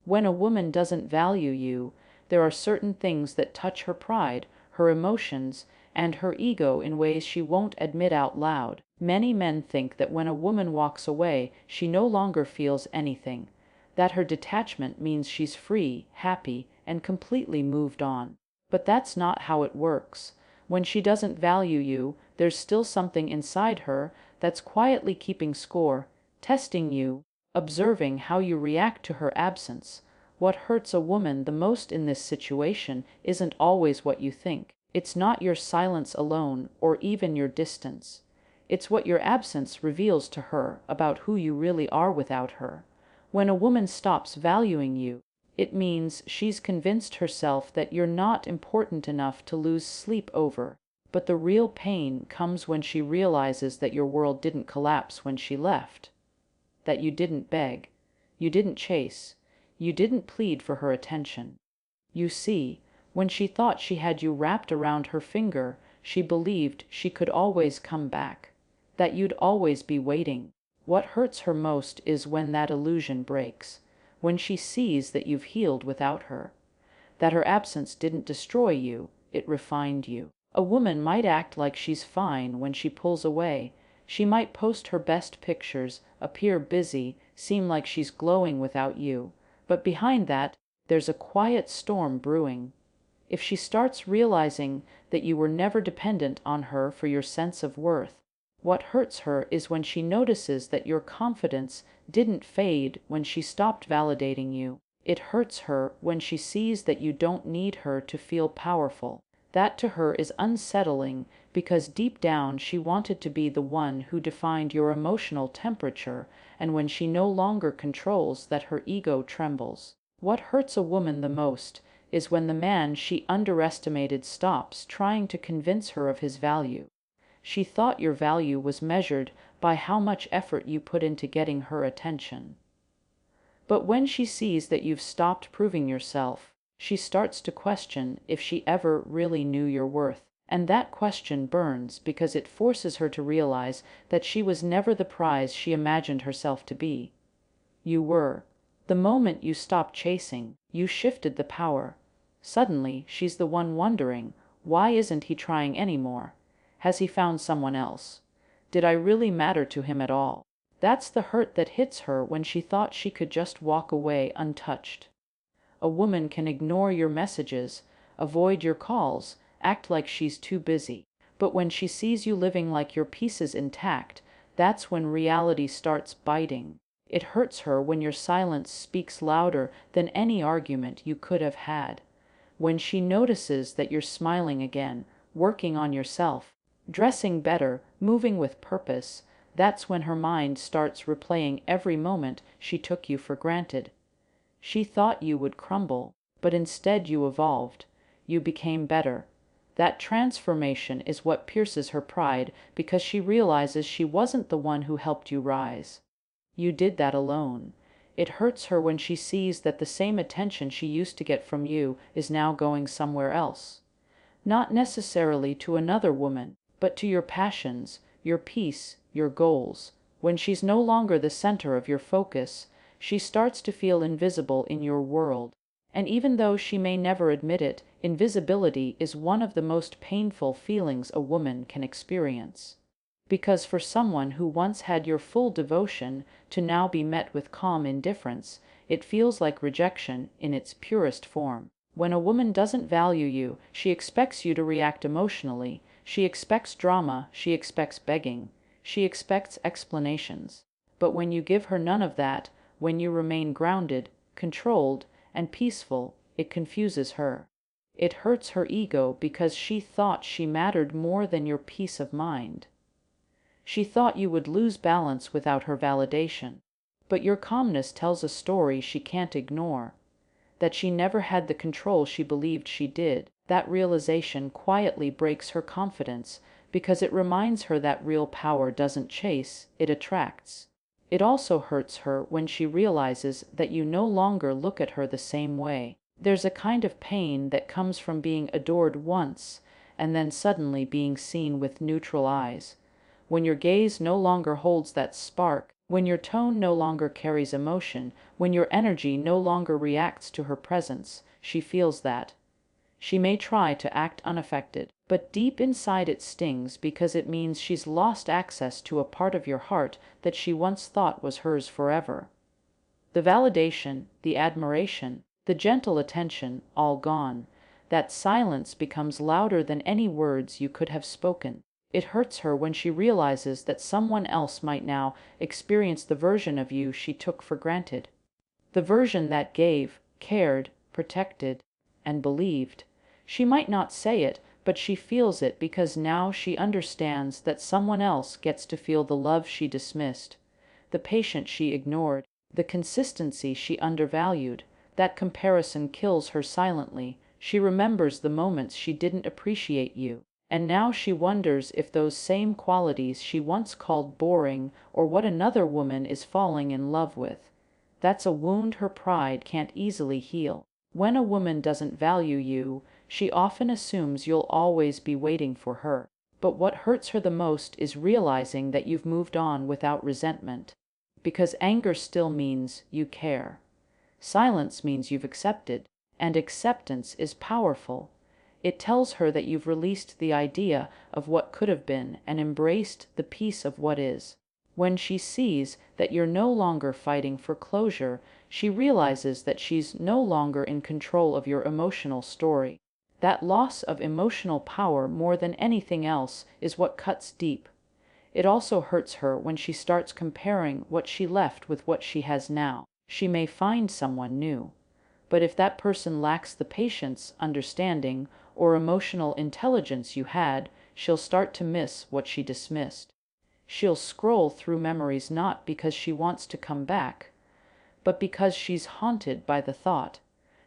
When a woman doesn't value you, there are certain things that touch her pride, her emotions, and her ego in ways she won't admit out loud. Many men think that when a woman walks away, she no longer feels anything, that her detachment means she's free, happy, and completely moved on. But that's not how it works. When she doesn't value you, there's still something inside her that's quietly keeping score, testing you, observing how you react to her absence. What hurts a woman the most in this situation isn't always what you think. It's not your silence alone, or even your distance. It's what your absence reveals to her about who you really are without her. When a woman stops valuing you, it means she's convinced herself that you're not important enough to lose sleep over. But the real pain comes when she realizes that your world didn't collapse when she left. That you didn't beg, you didn't chase, you didn't plead for her attention. You see, when she thought she had you wrapped around her finger, she believed she could always come back, that you'd always be waiting. What hurts her most is when that illusion breaks, when she sees that you've healed without her, that her absence didn't destroy you, it refined you. A woman might act like she's fine when she pulls away. She might post her best pictures, appear busy, seem like she's glowing without you. But behind that, there's a quiet storm brewing. If she starts realizing that you were never dependent on her for your sense of worth, what hurts her is when she notices that your confidence didn't fade when she stopped validating you. It hurts her when she sees that you don't need her to feel powerful. That to her is unsettling because deep down she wanted to be the one who defined your emotional temperature, and when she no longer controls that, her ego trembles. What hurts a woman the most is when the man she underestimated stops trying to convince her of his value. She thought your value was measured by how much effort you put into getting her attention. But when she sees that you've stopped proving yourself, she starts to question if she ever really knew your worth. And that question burns because it forces her to realize that she was never the prize she imagined herself to be. You were. The moment you stopped chasing, you shifted the power. Suddenly, she's the one wondering, why isn't he trying anymore? Has he found someone else? Did I really matter to him at all? That's the hurt that hits her when she thought she could just walk away untouched. A woman can ignore your messages, avoid your calls, act like she's too busy. But when she sees you living like your peace is intact, that's when reality starts biting. It hurts her when your silence speaks louder than any argument you could have had. When she notices that you're smiling again, working on yourself, dressing better, moving with purpose, that's when her mind starts replaying every moment she took you for granted. She thought you would crumble, but instead you evolved. You became better. That transformation is what pierces her pride because she realizes she wasn't the one who helped you rise. You did that alone. It hurts her when she sees that the same attention she used to get from you is now going somewhere else. Not necessarily to another woman, but to your passions, your peace, your goals. When she's no longer the center of your focus, she starts to feel invisible in your world. And even though she may never admit it, invisibility is one of the most painful feelings a woman can experience. Because for someone who once had your full devotion to now be met with calm indifference, it feels like rejection in its purest form. When a woman doesn't value you, she expects you to react emotionally. She expects drama, she expects begging, she expects explanations. But when you give her none of that, when you remain grounded, controlled, and peaceful, it confuses her. It hurts her ego because she thought she mattered more than your peace of mind. She thought you would lose balance without her validation. But your calmness tells a story she can't ignore. That she never had the control she believed she did. That realization quietly breaks her confidence because it reminds her that real power doesn't chase, it attracts. It also hurts her when she realizes that you no longer look at her the same way. There's a kind of pain that comes from being adored once and then suddenly being seen with neutral eyes. When your gaze no longer holds that spark, When your tone no longer carries emotion, when your energy no longer reacts to her presence, she feels that. She may try to act unaffected, but deep inside it stings because it means she's lost access to a part of your heart that she once thought was hers forever. The validation, the admiration, the gentle attention, all gone. That silence becomes louder than any words you could have spoken. It hurts her when she realizes that someone else might now experience the version of you she took for granted. The version that gave, cared, protected, and believed. She might not say it, but she feels it because now she understands that someone else gets to feel the love she dismissed, the patience she ignored, the consistency she undervalued. That comparison kills her silently. She remembers the moments she didn't appreciate you, and now she wonders if those same qualities she once called boring or what another woman is falling in love with. That's a wound her pride can't easily heal. When a woman doesn't value you, she often assumes you'll always be waiting for her. But what hurts her the most is realizing that you've moved on without resentment. Because anger still means you care. Silence means you've accepted, and acceptance is powerful. It tells her that you've released the idea of what could have been and embraced the peace of what is. When she sees that you're no longer fighting for closure, she realizes that she's no longer in control of your emotional story. That loss of emotional power more than anything else is what cuts deep. It also hurts her when she starts comparing what she left with what she has now. She may find someone new, but if that person lacks the patience, understanding, or emotional intelligence you had, she'll start to miss what she dismissed. She'll scroll through memories not because she wants to come back, but because she's haunted by the thought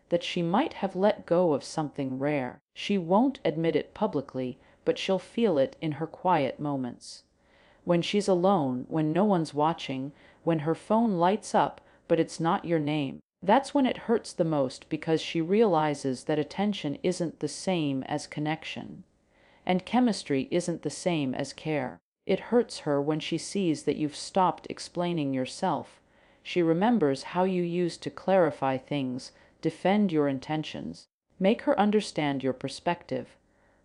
that she might have let go of something rare. She won't admit it publicly, but she'll feel it in her quiet moments. When she's alone, when no one's watching, when her phone lights up, but it's not your name. That's when it hurts the most because she realizes that attention isn't the same as connection, and chemistry isn't the same as care. It hurts her when she sees that you've stopped explaining yourself. She remembers how you used to clarify things, defend your intentions, make her understand your perspective.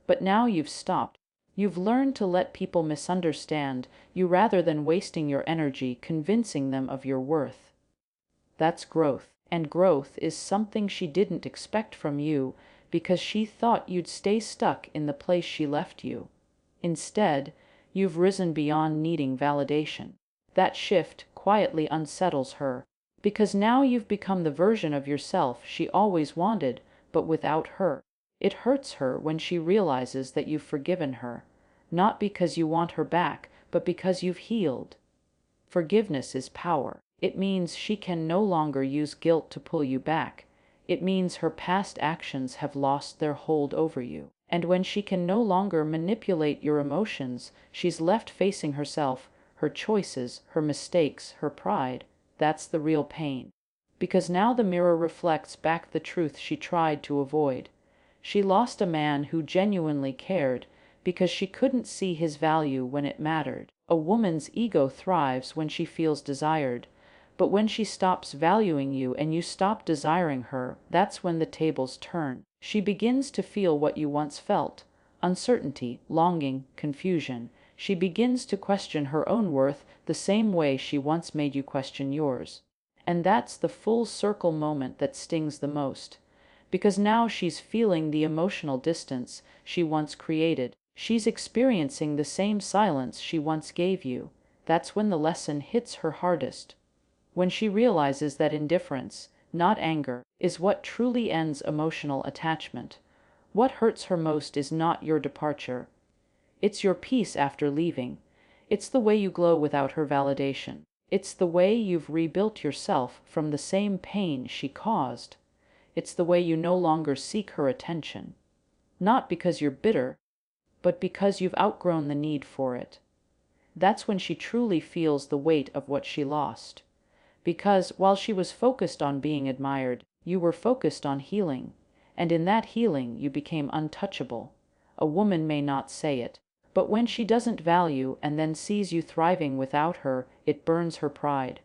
But now you've stopped. You've learned to let people misunderstand you rather than wasting your energy convincing them of your worth. That's growth, and growth is something she didn't expect from you because she thought you'd stay stuck in the place she left you. Instead, you've risen beyond needing validation. That shift quietly unsettles her, because now you've become the version of yourself she always wanted, but without her. It hurts her when she realizes that you've forgiven her, not because you want her back, but because you've healed. Forgiveness is power. It means she can no longer use guilt to pull you back. It means her past actions have lost their hold over you. And when she can no longer manipulate your emotions, she's left facing herself, her choices, her mistakes, her pride. That's the real pain. Because now the mirror reflects back the truth she tried to avoid. She lost a man who genuinely cared because she couldn't see his value when it mattered. A woman's ego thrives when she feels desired, but when she stops valuing you and you stop desiring her, that's when the tables turn. She begins to feel what you once felt: uncertainty, longing, confusion. She begins to question her own worth the same way she once made you question yours. And that's the full circle moment that stings the most, because now she's feeling the emotional distance she once created. She's experiencing the same silence she once gave you. That's when the lesson hits her hardest. When she realizes that indifference, not anger, is what truly ends emotional attachment. What hurts her most is not your departure. It's your peace after leaving. It's the way you glow without her validation. It's the way you've rebuilt yourself from the same pain she caused. It's the way you no longer seek her attention. Not because you're bitter, but because you've outgrown the need for it. That's when she truly feels the weight of what she lost. Because while she was focused on being admired, you were focused on healing. And in that healing, you became untouchable. A woman may not say it, But when she doesn't value and then sees you thriving without her, it burns her pride.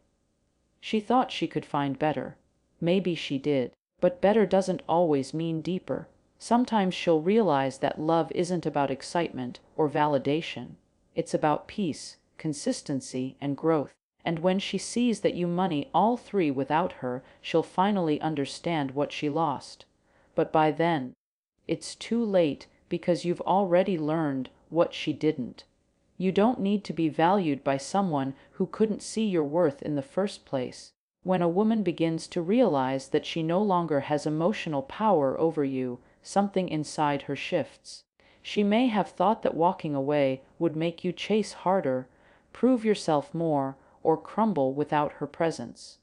She thought she could find better. Maybe she did. But better doesn't always mean deeper. Sometimes she'll realize that love isn't about excitement or validation. It's about peace, consistency, and growth. And when she sees that you money all three without her, she'll finally understand what she lost. But by then, it's too late because you've already learned what she didn't. You don't need to be valued by someone who couldn't see your worth in the first place. When a woman begins to realize that she no longer has emotional power over you, something inside her shifts. She may have thought that walking away would make you chase harder, prove yourself more, or crumble without her presence.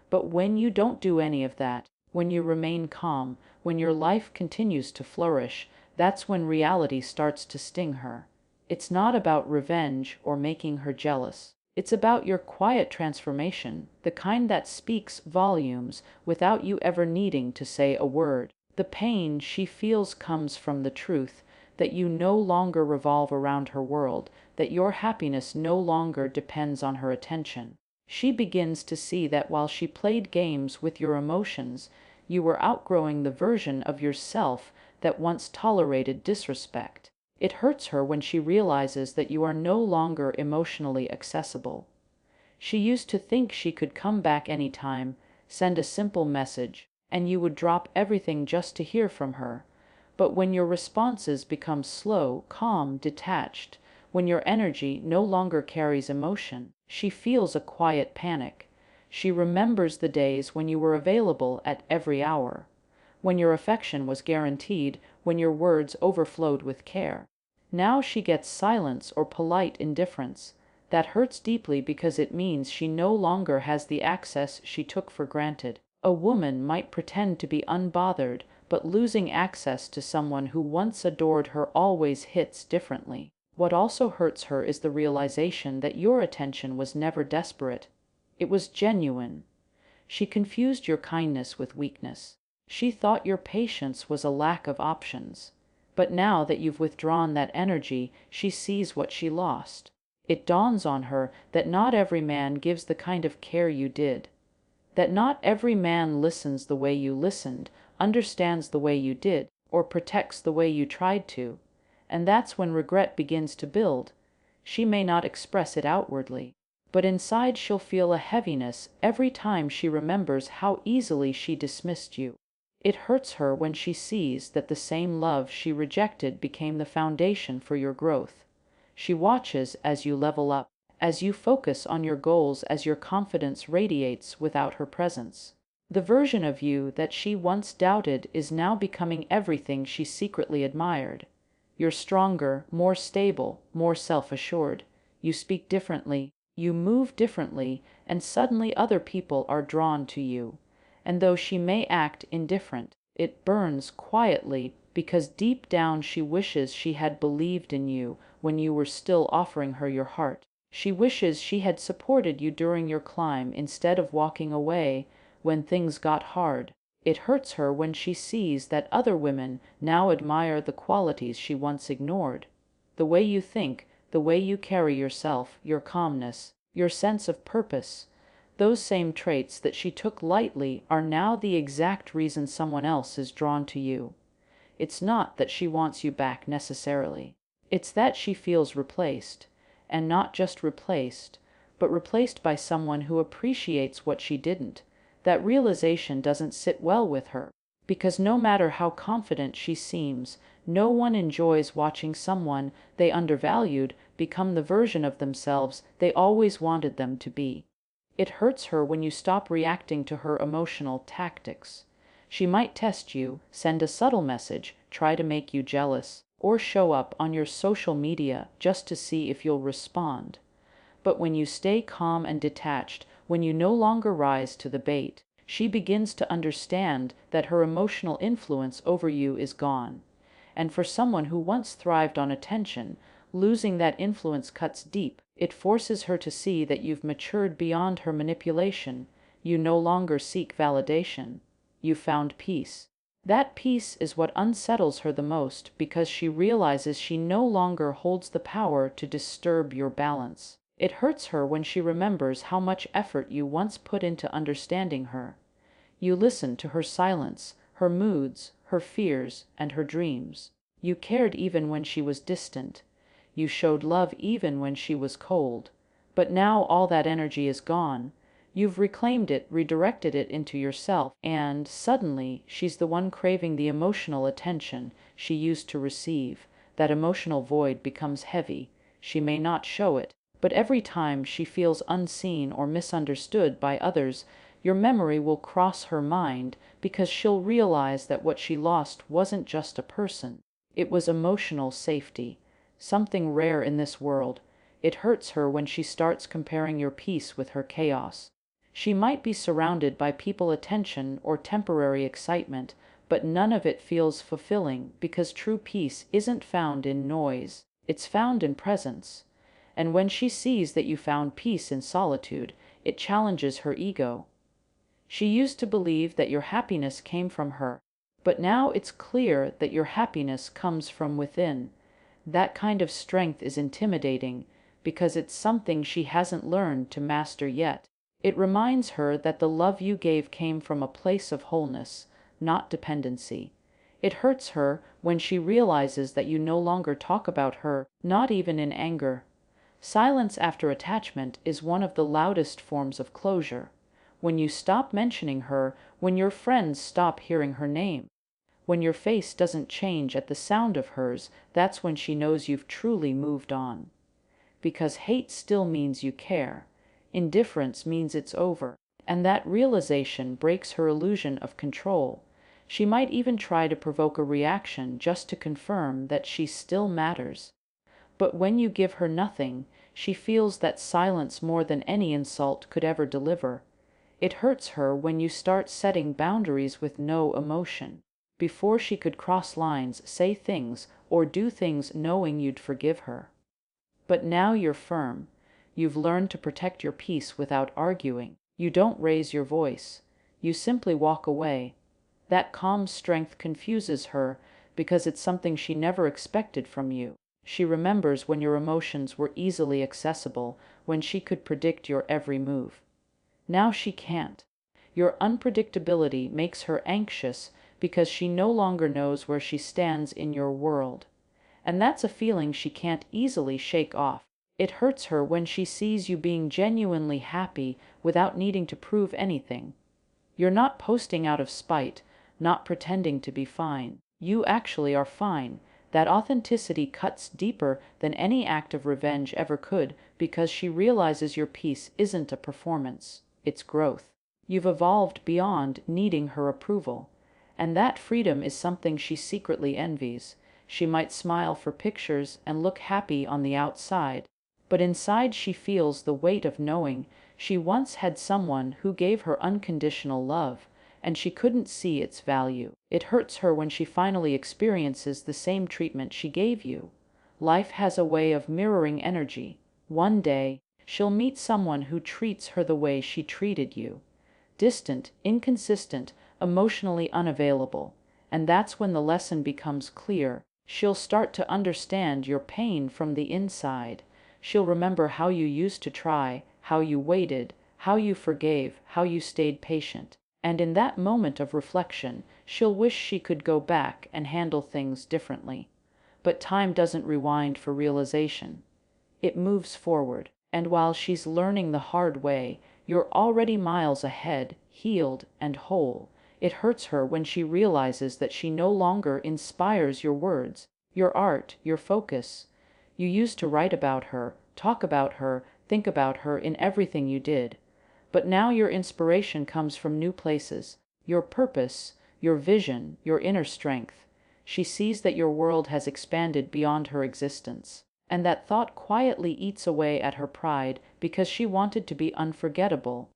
But when you don't do any of that, when you remain calm, when your life continues to flourish, that's when reality starts to sting her. It's not about revenge or making her jealous. It's about your quiet transformation, the kind that speaks volumes without you ever needing to say a word. The pain she feels comes from the truth that you no longer revolve around her world, that your happiness no longer depends on her attention. She begins to see that while she played games with your emotions, you were outgrowing the version of yourself that once tolerated disrespect. It hurts her when she realizes that you are no longer emotionally accessible. She used to think she could come back anytime, send a simple message, and you would drop everything just to hear from her. But when your responses become slow, calm, detached, when your energy no longer carries emotion, she feels a quiet panic. She remembers the days when you were available at every hour, when your affection was guaranteed, when your words overflowed with care. Now she gets silence or polite indifference. That hurts deeply because it means she no longer has the access she took for granted. A woman might pretend to be unbothered, but losing access to someone who once adored her always hits differently. What also hurts her is the realization that your attention was never desperate. It was genuine. She confused your kindness with weakness. She thought your patience was a lack of options. But now that you've withdrawn that energy, she sees what she lost. It dawns on her that not every man gives the kind of care you did. That not every man listens the way you listened, understands the way you did, or protects the way you tried to. And that's when regret begins to build. She may not express it outwardly, but inside she'll feel a heaviness every time she remembers how easily she dismissed you. It hurts her when she sees that the same love she rejected became the foundation for your growth. She watches as you level up, as you focus on your goals, as your confidence radiates without her presence. The version of you that she once doubted is now becoming everything she secretly admired. You're stronger, more stable, more self-assured. You speak differently, you move differently, and suddenly other people are drawn to you. And though she may act indifferent, it burns quietly because deep down she wishes she had believed in you when you were still offering her your heart. She wishes she had supported you during your climb instead of walking away when things got hard. It hurts her when she sees that other women now admire the qualities she once ignored. The way you think, the way you carry yourself, your calmness, your sense of purpose. Those same traits that she took lightly are now the exact reason someone else is drawn to you. It's not that she wants you back necessarily. It's that she feels replaced, and not just replaced, but replaced by someone who appreciates what she didn't. That realization doesn't sit well with her, because no matter how confident she seems, no one enjoys watching someone they undervalued become the version of themselves they always wanted them to be. It hurts her when you stop reacting to her emotional tactics. She might test you, send a subtle message, try to make you jealous, or show up on your social media just to see if you'll respond. But when you stay calm and detached, when you no longer rise to the bait, she begins to understand that her emotional influence over you is gone. And for someone who once thrived on attention, losing that influence cuts deep. It forces her to see that you've matured beyond her manipulation. You no longer seek validation. You found peace. That peace is what unsettles her the most because she realizes she no longer holds the power to disturb your balance. It hurts her when she remembers how much effort you once put into understanding her. You listened to her silence, her moods, her fears, and her dreams. You cared even when she was distant. You showed love even when she was cold. But now all that energy is gone. You've reclaimed it, redirected it into yourself, and suddenly she's the one craving the emotional attention she used to receive. That emotional void becomes heavy. She may not show it, but every time she feels unseen or misunderstood by others, your memory will cross her mind because she'll realize that what she lost wasn't just a person. It was emotional safety, something rare in this world. It hurts her when she starts comparing your peace with her chaos. She might be surrounded by people's attention or temporary excitement, but none of it feels fulfilling because true peace isn't found in noise, it's found in presence. And when she sees that you found peace in solitude, it challenges her ego. She used to believe that your happiness came from her, but now it's clear that your happiness comes from within. That kind of strength is intimidating because it's something she hasn't learned to master yet. It reminds her that the love you gave came from a place of wholeness, not dependency. It hurts her when she realizes that you no longer talk about her, not even in anger. Silence after attachment is one of the loudest forms of closure. When you stop mentioning her, when your friends stop hearing her name, when your face doesn't change at the sound of hers, that's when she knows you've truly moved on. Because hate still means you care. Indifference means it's over. And that realization breaks her illusion of control. She might even try to provoke a reaction just to confirm that she still matters. But when you give her nothing, she feels that silence more than any insult could ever deliver. It hurts her when you start setting boundaries with no emotion. Before she could cross lines, say things, or do things knowing you'd forgive her. But now you're firm. You've learned to protect your peace without arguing. You don't raise your voice. You simply walk away. That calm strength confuses her because it's something she never expected from you. She remembers when your emotions were easily accessible, when she could predict your every move. Now she can't. Your unpredictability makes her anxious because she no longer knows where she stands in your world. And that's a feeling she can't easily shake off. It hurts her when she sees you being genuinely happy without needing to prove anything. You're not posting out of spite, not pretending to be fine. You actually are fine. That authenticity cuts deeper than any act of revenge ever could because she realizes your peace isn't a performance, it's growth. You've evolved beyond needing her approval. And that freedom is something she secretly envies. She might smile for pictures and look happy on the outside, but inside she feels the weight of knowing she once had someone who gave her unconditional love, and she couldn't see its value. It hurts her when she finally experiences the same treatment she gave you. Life has a way of mirroring energy. One day, she'll meet someone who treats her the way she treated you. Distant, inconsistent, emotionally unavailable. And that's when the lesson becomes clear. She'll start to understand your pain from the inside. She'll remember how you used to try, how you waited, how you forgave, how you stayed patient. And in that moment of reflection, she'll wish she could go back and handle things differently. But time doesn't rewind for realization. It moves forward. And while she's learning the hard way, you're already miles ahead, healed and whole. It hurts her when she realizes that she no longer inspires your words, your art, your focus. You used to write about her, talk about her, think about her in everything you did. But now your inspiration comes from new places, your purpose, your vision, your inner strength. She sees that your world has expanded beyond her existence. And that thought quietly eats away at her pride because she wanted to be unforgettable.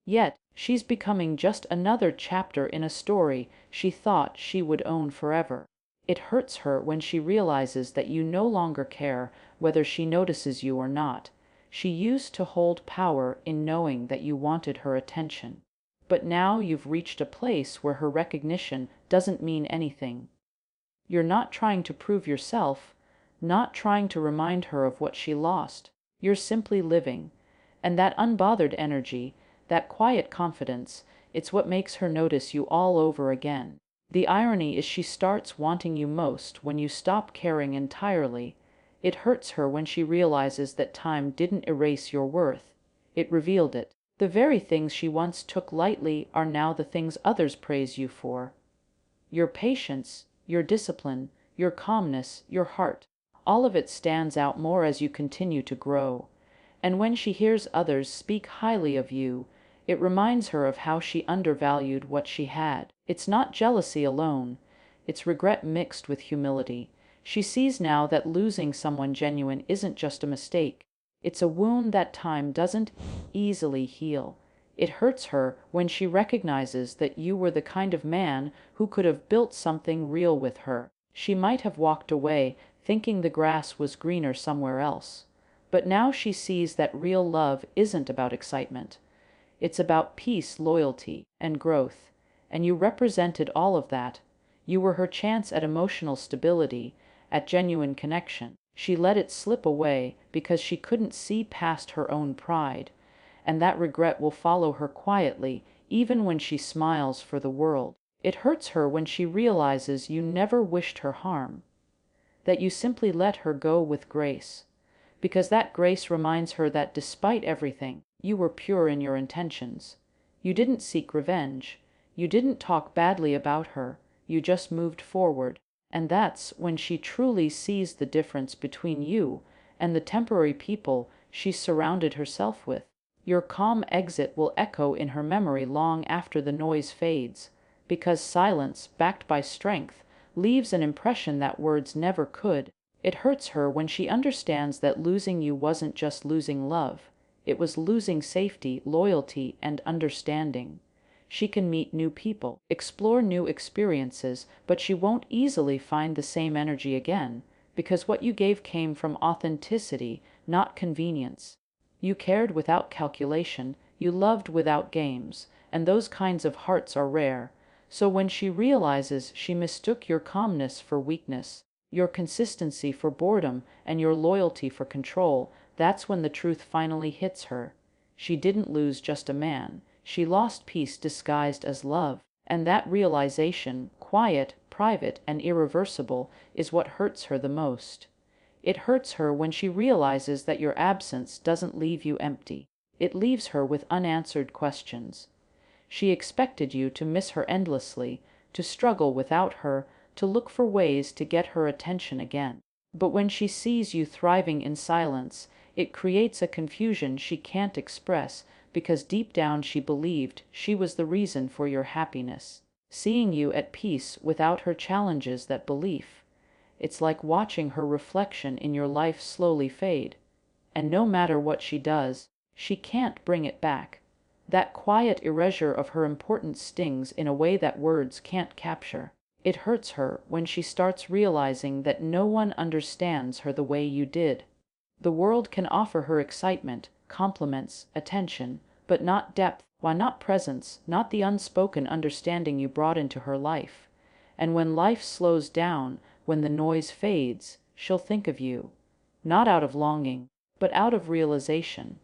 Yet, she's becoming just another chapter in a story she thought she would own forever. It hurts her when she realizes that you no longer care whether she notices you or not. She used to hold power in knowing that you wanted her attention. But now you've reached a place where her recognition doesn't mean anything. You're not trying to prove yourself, not trying to remind her of what she lost. You're simply living. And that unbothered energy, that quiet confidence, it's what makes her notice you all over again. The irony is she starts wanting you most when you stop caring entirely. It hurts her when she realizes that time didn't erase your worth. It revealed it. The very things she once took lightly are now the things others praise you for. Your patience, your discipline, your calmness, your heart. All of it stands out more as you continue to grow. And when she hears others speak highly of you, it reminds her of how she undervalued what she had. It's not jealousy alone, it's regret mixed with humility. She sees now that losing someone genuine isn't just a mistake. It's a wound that time doesn't easily heal. It hurts her when she recognizes that you were the kind of man who could have built something real with her. She might have walked away, thinking the grass was greener somewhere else. But now she sees that real love isn't about excitement. It's about peace, loyalty, and growth. And you represented all of that. You were her chance at emotional stability, at genuine connection. She let it slip away because she couldn't see past her own pride. And that regret will follow her quietly, even when she smiles for the world. It hurts her when she realizes you never wished her harm, that you simply let her go with grace. Because that grace reminds her that despite everything, you were pure in your intentions. You didn't seek revenge. You didn't talk badly about her. You just moved forward. And that's when she truly sees the difference between you and the temporary people she surrounded herself with. Your calm exit will echo in her memory long after the noise fades, because silence, backed by strength, leaves an impression that words never could. It hurts her when she understands that losing you wasn't just losing love. It was losing safety, loyalty, and understanding. She can meet new people, explore new experiences, but she won't easily find the same energy again, because what you gave came from authenticity, not convenience. You cared without calculation, you loved without games, and those kinds of hearts are rare. So when she realizes she mistook your calmness for weakness, your consistency for boredom, and your loyalty for control, that's when the truth finally hits her. She didn't lose just a man. She lost peace disguised as love. And that realization, quiet, private, and irreversible, is what hurts her the most. It hurts her when she realizes that your absence doesn't leave you empty. It leaves her with unanswered questions. She expected you to miss her endlessly, to struggle without her, to look for ways to get her attention again. But when she sees you thriving in silence, it creates a confusion she can't express, because deep down she believed she was the reason for your happiness. Seeing you at peace without her challenges that belief. It's like watching her reflection in your life slowly fade. And no matter what she does, she can't bring it back. That quiet erasure of her importance stings in a way that words can't capture. It hurts her when she starts realizing that no one understands her the way you did. The world can offer her excitement, compliments, attention, but not depth, why not presence, not the unspoken understanding you brought into her life. And when life slows down, when the noise fades, she'll think of you, not out of longing, but out of realization.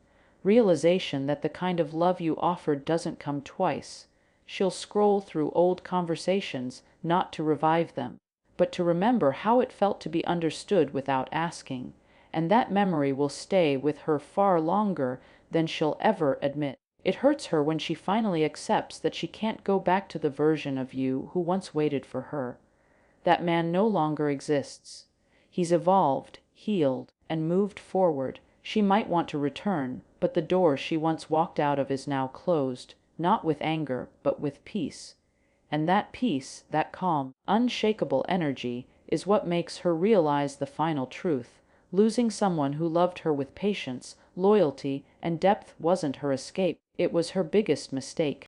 Realization that the kind of love you offered doesn't come twice. She'll scroll through old conversations, not to revive them, but to remember how it felt to be understood without asking. And that memory will stay with her far longer than she'll ever admit. It hurts her when she finally accepts that she can't go back to the version of you who once waited for her. That man no longer exists. He's evolved, healed, and moved forward. She might want to return, but the door she once walked out of is now closed, not with anger, but with peace. And that peace, that calm, unshakable energy, is what makes her realize the final truth. Losing someone who loved her with patience, loyalty, and depth wasn't her escape. It was her biggest mistake.